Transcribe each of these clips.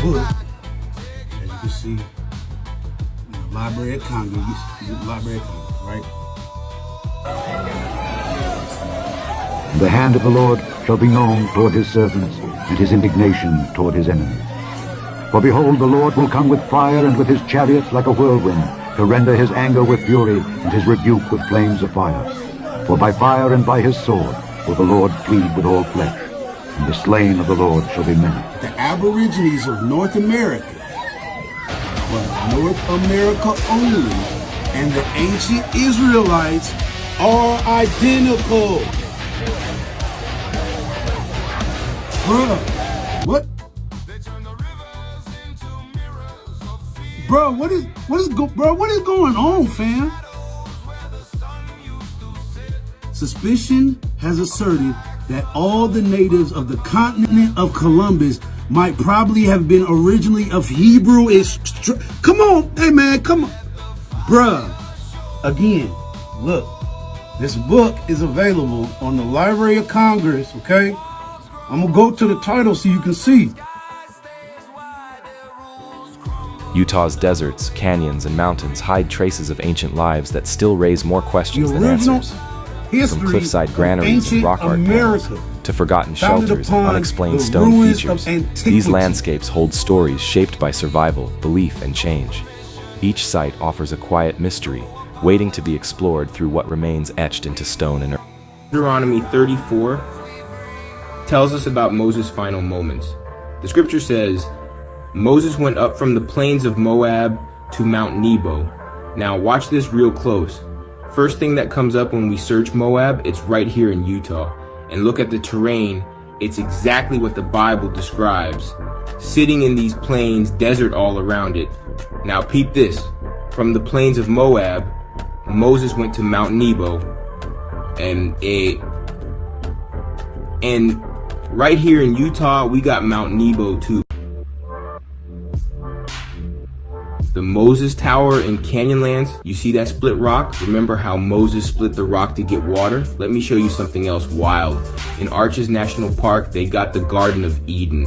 book, as you can see, in the Library of Congress, Library of Congress, right? The hand of the Lord shall be known toward his servants, and his indignation toward his enemies. For behold, the Lord will come with fire and with his chariots like a whirlwind, to render his anger with fury and his rebuke with flames of fire. For by fire and by his sword will the Lord plead with all flesh, and the slain of the Lord shall be many. The Aborigines of North America, but North America only, and the ancient Israelites are identical. Bruh, what? Bro, what is going on, fam? Suspicion has asserted that all the natives of the continent of Columbus might probably have been originally of Hebrew. Come on, hey man, come on. Bruh, again, look, this book is available on the Library of Congress, okay? I'm gonna go to the title so you can see. Utah's deserts, canyons, and mountains hide traces of ancient lives that still raise more questions than answers. From cliffside granaries and rock art barrels to forgotten shelters and unexplained stone features, these landscapes hold stories shaped by survival, belief, and change. Each site offers a quiet mystery, waiting to be explored through what remains etched into stone and earth. Deuteronomy 34 tells us about Moses' final moments. The scripture says, Moses went up from the plains of Moab to Mount Nebo. Now watch this real close. First thing that comes up when we search Moab, it's right here in Utah. And look at the terrain, it's exactly what the Bible describes. Sitting in these plains, desert all around it. Now peep this. From the plains of Moab, Moses went to Mount Nebo. And right here in Utah, we got Mount Nebo too. The Moses Tower in Canyonlands, you see that split rock? Remember how Moses split the rock to get water? Let me show you something else wild. In Arches National Park, they got the Garden of Eden.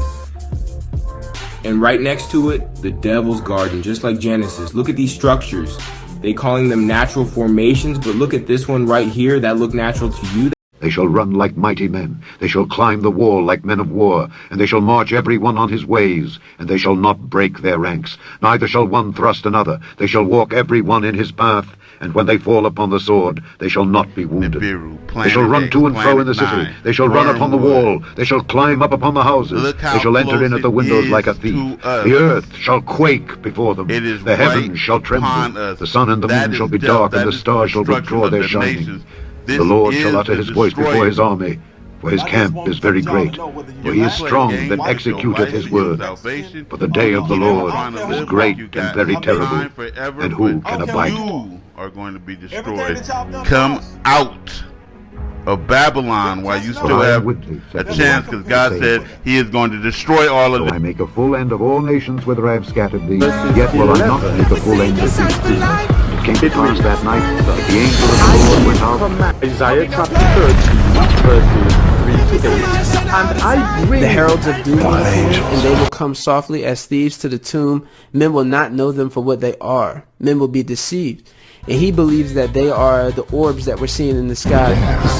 And right next to it, the Devil's Garden, just like Genesis. Look at these structures. They calling them natural formations, but look at this one right here that look natural to you. They shall run like mighty men, they shall climb the wall like men of war, and they shall march every one on his ways, and they shall not break their ranks, neither shall one thrust another, they shall walk every one in his path, and when they fall upon the sword, they shall not be wounded. They shall run to and fro in the city, they shall run upon the wall, they shall climb up upon the houses, they shall enter in at the windows like a thief. The earth shall quake before them, the heavens shall tremble, the sun and the moon shall be dark, and the stars shall withdraw their shining. The Lord shall utter his voice before his army, for his camp is very great. For he is strong that executeth his word. For the day of the Lord is great and very terrible, and who can abide it? You are going to be destroyed. Come out of Babylon while you still have a chance, because God said he is going to destroy all of them. I make a full end of all nations whither I have scattered thee, yet will I not make a full end of thee. It came to pass that night that the angel of the Lord went out. Isaiah chapter 30. verses 3 to 8. And I bring the heralds of doom will appear, and they will come softly as thieves to the tomb. Men will not know them for what they are. Men will be deceived. And he believes that they are the orbs that we're seeing in the sky.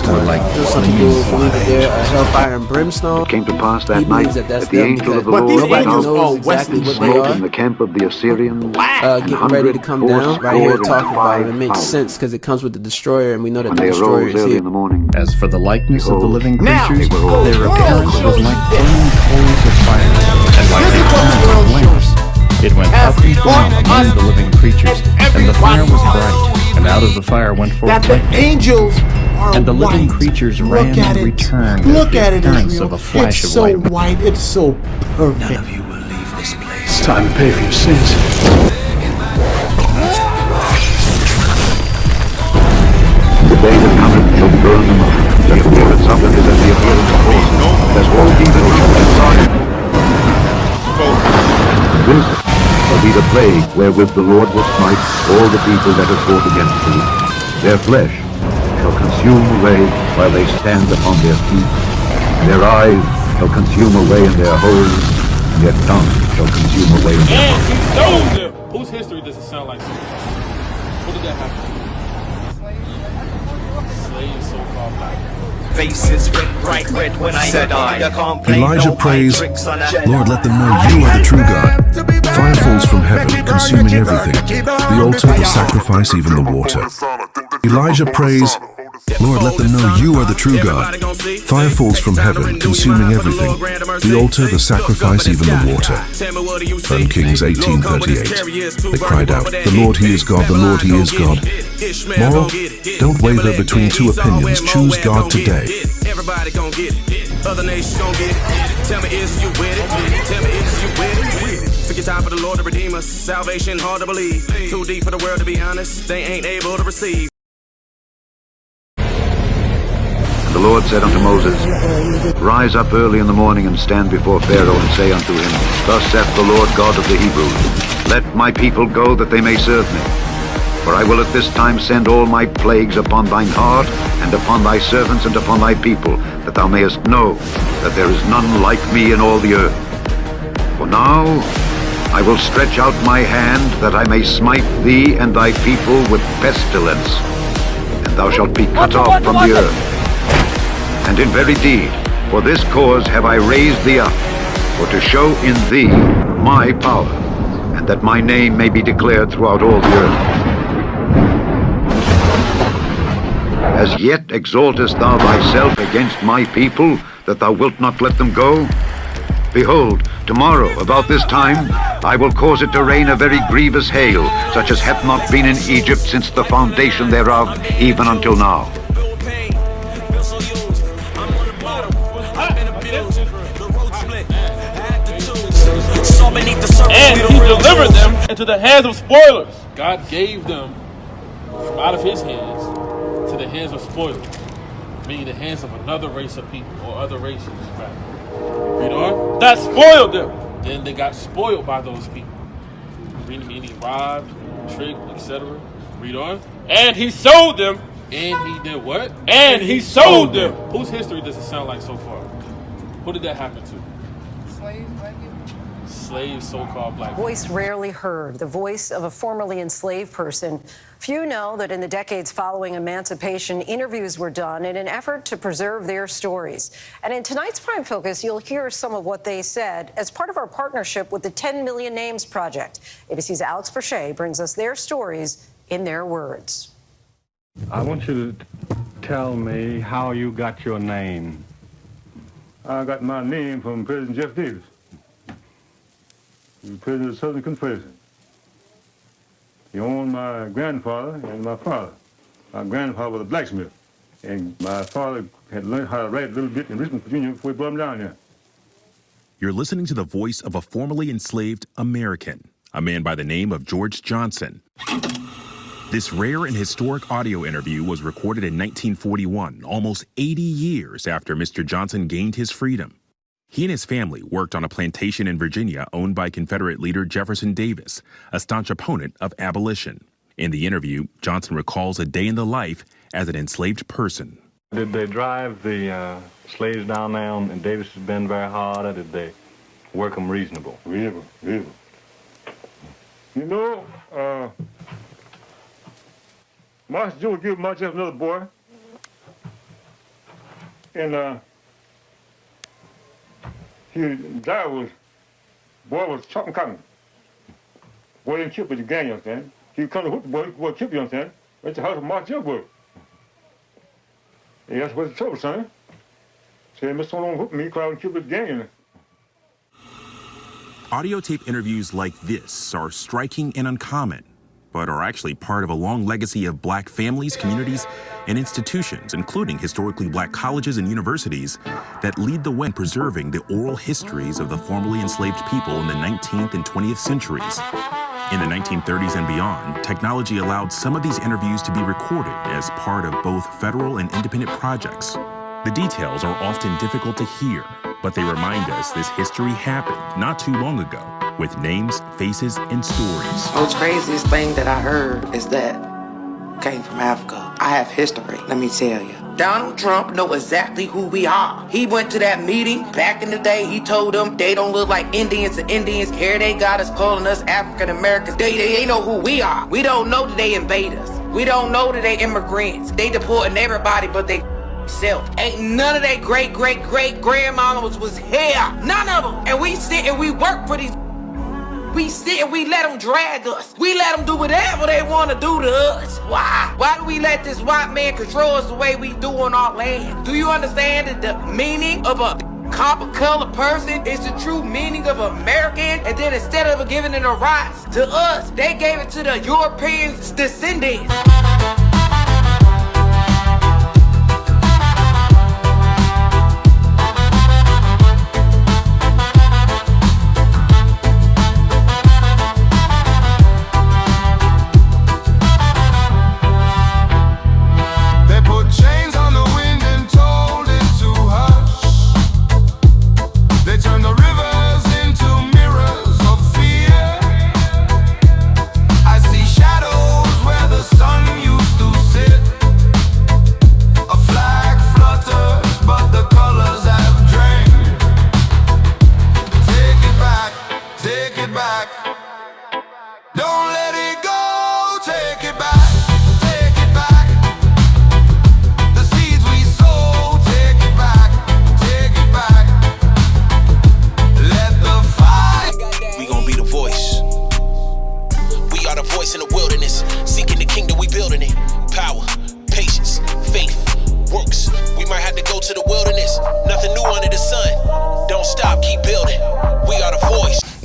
Some people believe that they're hellfire and brimstone. It came to pass that He night believes that that's that the them angel of the because Lord nobody went out knows exactly what they smote in are. the camp of the Assyrians, Getting ready to come down. Right here talking about it. It makes sense because it comes with the destroyer, and we know that the They destroyer arose is early here. in the morning. As for the likeness of the living Now, creatures, all their appearance was like burning coals of fire, and like the torment of flames. It went up and down among the living creatures, and the fire was bright, and out of the fire went forth That the lightning. angels are And the living white. creatures Look ran at and it. returned Look as at the it, appearance Israel. of a flash It's of so lightning. white. It's so perfect. None of you will leave this place. It's time to pay for your sins. The day that cometh shall burn them up. The appearance of them is as the appearance of horses, as all evil shall be sorry. This shall be the plague wherewith the Lord will smite all the people that have fought against thee. Their flesh shall consume away while they stand upon their feet. Their eyes shall consume away in their holes, and their tongue shall consume away in their mouth. And he stole them. Whose history does it sound like? What did that happen? Slaves, so-called black. Faces went bright red when I said I can't play Elijah no prays, tricks on a Lord, let them know you are the true God. Fire falls from heaven, consuming everything. The altar, the sacrifice, even the water. Elijah prays, Lord, let them know you are the true God. Fire falls from heaven, consuming everything. The altar, the sacrifice, even the water. 1 Kings 18:38. They cried out, the Lord, He is God, the Lord, He is God. Moral, don't waver between two opinions. Choose God today. Everybody gon' get it. Other nations gon' get it. Tell me, is you with it? Tell me, is you with it? Took your time for the Lord to redeem us. Salvation hard to believe. Too deep for the world to be honest. They ain't able to receive. And the Lord said unto Moses, Rise up early in the morning and stand before Pharaoh and say unto him, Thus saith the Lord God of the Hebrews, Let my people go that they may serve me. For I will at this time send all my plagues upon thine heart, and upon thy servants, and upon thy people, that thou mayest know that there is none like me in all the earth. For now I will stretch out my hand, that I may smite thee and thy people with pestilence, and thou shalt be cut off from the earth. And in very deed, for this cause have I raised thee up, for to show in thee my power, and that my name may be declared throughout all the earth. As yet exaltest thou thyself against my people, that thou wilt not let them go? Behold, tomorrow, about this time, I will cause it to rain a very grievous hail, such as hath not been in Egypt since the foundation thereof, even until now. And he delivered them into the hands of spoilers. God gave them from out of his hands to the hands of spoilers, meaning the hands of another race of people, or other races, rather. Read on. That spoiled them. Then they got spoiled by those people, meaning robbed, tricked, etc. Read on. And he sold them. And he did what? And he sold them. Whose history does it sound like so far? Who did that happen to? Slaves, so-called black people. Voice rarely heard, the voice of a formerly enslaved person. Few know that in the decades following emancipation, interviews were done in an effort to preserve their stories. And in tonight's Prime Focus, you'll hear some of what they said as part of our partnership with the 10 Million Names Project. ABC's Alex Verche brings us their stories in their words. I want you to tell me how you got your name. I got my name from President Jeff Davis. He was president of the Southern Confederation. He owned my grandfather and my father. My grandfather was a blacksmith, and my father had learned how to write a little bit in Richmond, Virginia before he brought him down here. You're listening to the voice of a formerly enslaved American, a man by the name of George Johnson. This rare and historic audio interview was recorded in 1941, almost 80 years after Mr. Johnson gained his freedom. He and his family worked on a plantation in Virginia owned by Confederate leader Jefferson Davis, a staunch opponent of abolition. In the interview, Johnson recalls a day in the life as an enslaved person. Did they drive the slaves down there in Davis's Bend very hard, or did they work them reasonable? Reasonable. You know, Master Joe gave myself another boy, and boy was chopping cotton. Boy didn't kill, but the gang, you understand? He come to hook the boy killed, you understand? That's the house of Master Joe boy. Yeah, that's what's the trouble, son. Say, Mr. Don't hook me, because I would kill the gang. Audio tape interviews like this are striking and uncommon, but are actually part of a long legacy of black families, communities, and institutions, including historically black colleges and universities, that lead the way in preserving the oral histories of the formerly enslaved people in the 19th and 20th centuries. In the 1930s and beyond, technology allowed some of these interviews to be recorded as part of both federal and independent projects. The details are often difficult to hear, but they remind us this history happened not too long ago, with names, faces, and stories. Most craziest thing that I heard is that came from Africa. I have history, let me tell you. Donald Trump know exactly who we are. He went to that meeting back in the day. He told them they don't look like Indians to Indians. Here they got us calling us African Americans. They know who we are. We don't know that they invade us. We don't know that they immigrants. They deporting everybody but they self. Ain't none of their great-great-great-grandmamas was here. None of them. And we sit and we work for these. We sit and we let them drag us. We let them do whatever they want to do to us. Why? Why do we let this white man control us the way we do on our land? Do you understand that the meaning of a copper-colored person is the true meaning of American? And then instead of giving it the rights to us, they gave it to the Europeans' descendants.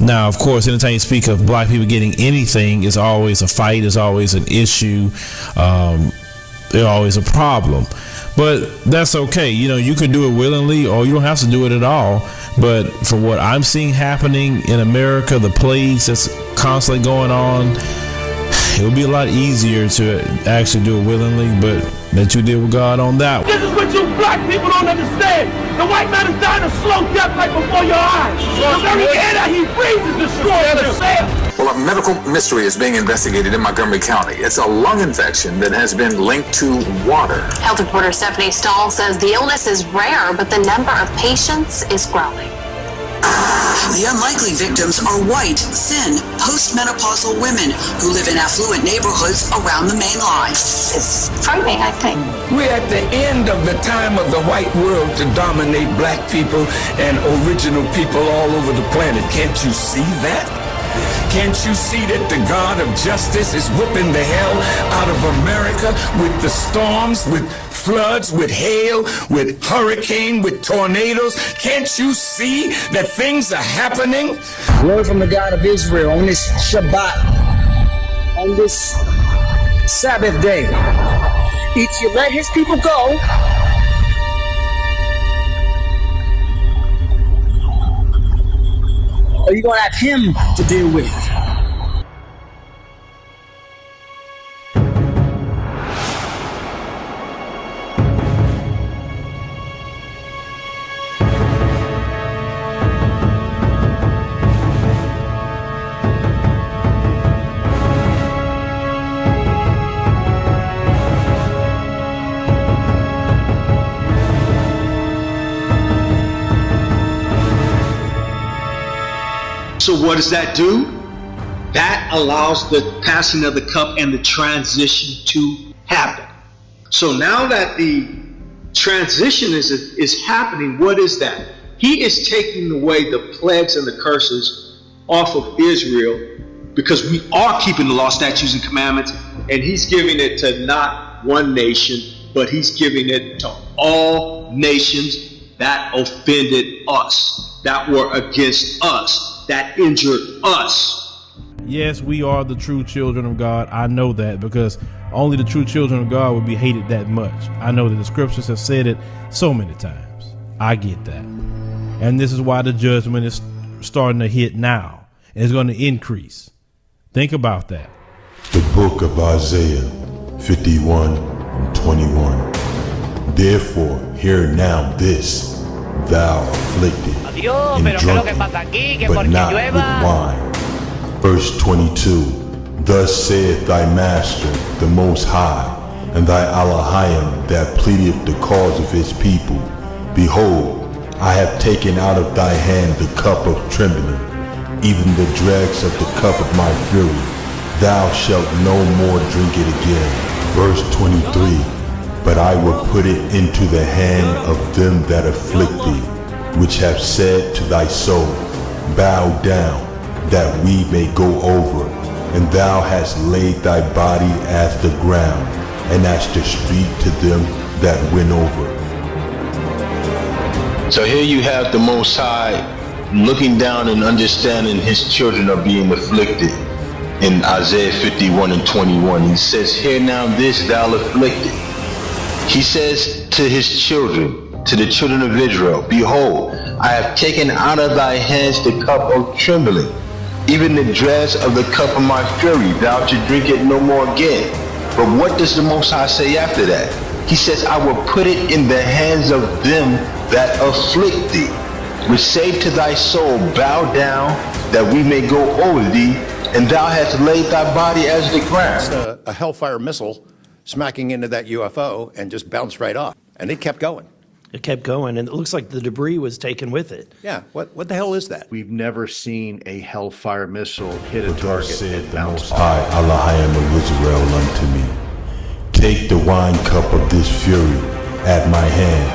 Now, of course, anytime you speak of black people getting anything, it's always a fight, it's always an issue, there's always a problem. But that's okay. You know, you can do it willingly or you don't have to do it at all. But for what I'm seeing happening in America, the plagues that's constantly going on, it would be a lot easier to actually do it willingly, but let you deal with God on that one. This is what you black people don't understand. The white man is dying a slow death right before your eyes. The very air that he breathes is destroying himself. Well, a medical mystery is being investigated in Montgomery County. It's a lung infection that has been linked to water. Health reporter Stephanie Stahl says the illness is rare, but the number of patients is growing. The unlikely victims are white, thin, postmenopausal women who live in affluent neighborhoods around the main line. It's frightening, I think. We're at the end of the time of the white world to dominate black people and original people all over the planet. Can't you see that? Can't you see that the God of justice is whipping the hell out of America with the storms, with floods, with hail, with hurricane, with tornadoes? Can't you see that things are happening? Word from the God of Israel on this Shabbat, on this Sabbath day. Either you let his people go, or you're going to have him to deal with. So what does that do? That allows the passing of the cup and the transition to happen. So now that the transition is happening, what is that? He is taking away the plagues and the curses off of Israel, because we are keeping the law, statutes, and commandments, and he's giving it to not one nation, but he's giving it to all nations that offended us, that were against us, that injured us. Yes, we are the true children of God. I know that, because only the true children of God would be hated that much. I know that the scriptures have said it so many times. I get that. And this is why the judgment is starting to hit now. And it's going to increase. Think about that. The book of Isaiah 51:21. Therefore, hear now this, thou afflicted and drunken, but not with wine. Verse 22. Thus saith thy master, the Most High, and thy Elohim that pleadeth the cause of his people. Behold, I have taken out of thy hand the cup of trembling, even the dregs of the cup of my fury. Thou shalt no more drink it again. Verse 23. But I will put it into the hand of them that afflict thee, which have said to thy soul, bow down, that we may go over. And thou hast laid thy body as the ground, and as the street to them that went over. So here you have the Most High looking down and understanding his children are being afflicted. In Isaiah 51:21, he says, hear now this, thou afflicted. He says to his children, to the children of Israel, behold, I have taken out of thy hands the cup of trembling, even the dregs of the cup of my fury. Thou shalt drink it no more again. But what does the Most High say after that? He says, I will put it in the hands of them that afflict thee, which say to thy soul, bow down, that we may go over thee, and thou hast laid thy body as the ground. A Hellfire missile smacking into that UFO and just bounced right off. And it kept going. It kept going, and it looks like the debris was taken with it. Yeah, what the hell is that? We've never seen a Hellfire missile hit a target said the Most High, Elohim of Israel, unto me, take the wine cup of this fury at my hand,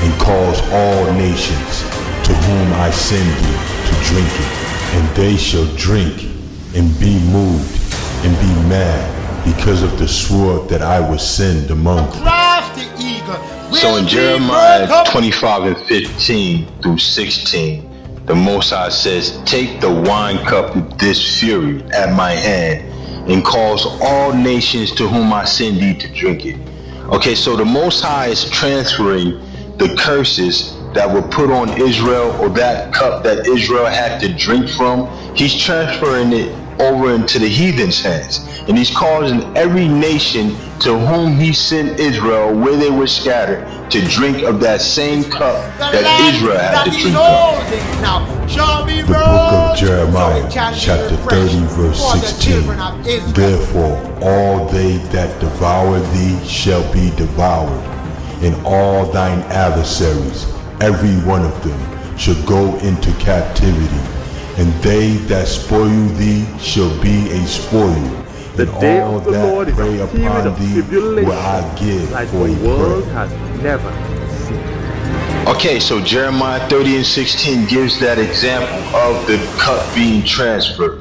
and cause all nations to whom I send thee to drink it, and they shall drink and be moved and be mad because of the sword that I will send among them. So in Jeremiah 25:15-16, the Most High says, take the wine cup of this fury at my hand, and cause all nations to whom I send thee to drink it. Okay, so the Most High is transferring the curses that were put on Israel, or that cup that Israel had to drink from. He's transferring it over into the heathens' hands, and he's causing every nation to whom he sent Israel, where they were scattered, to drink of that same cup that Israel had to drink from. The book of Jeremiah, chapter 30, verse 16. Therefore, all they that devour thee shall be devoured, and all thine adversaries, every one of them, shall go into captivity, and they that spoil thee shall be a spoil. The day of the Lord is a period of tribulation like the world has never seen. Okay, so Jeremiah 30:16 gives that example of the cup being transferred.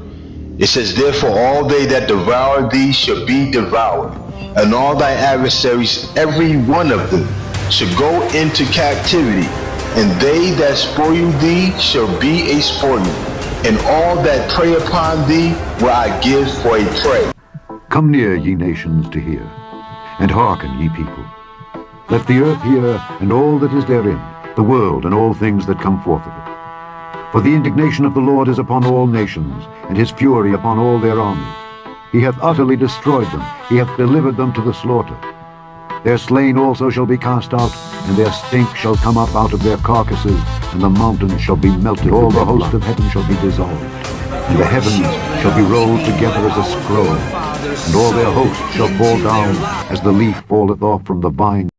It says, therefore all they that devour thee shall be devoured, and all thy adversaries, every one of them, shall go into captivity, and they that spoil thee shall be a spoil, and all that prey upon thee will I give for a prey. Come near, ye nations, to hear, and hearken, ye people. Let the earth hear, and all that is therein, the world, and all things that come forth of it. For the indignation of the Lord is upon all nations, and his fury upon all their armies. He hath utterly destroyed them, he hath delivered them to the slaughter. Their slain also shall be cast out, and their stink shall come up out of their carcasses, and the mountains shall be melted. All the host of heaven shall be dissolved, and the heavens shall be rolled together as a scroll, and all their hosts shall fall down as the leaf falleth off from the vine.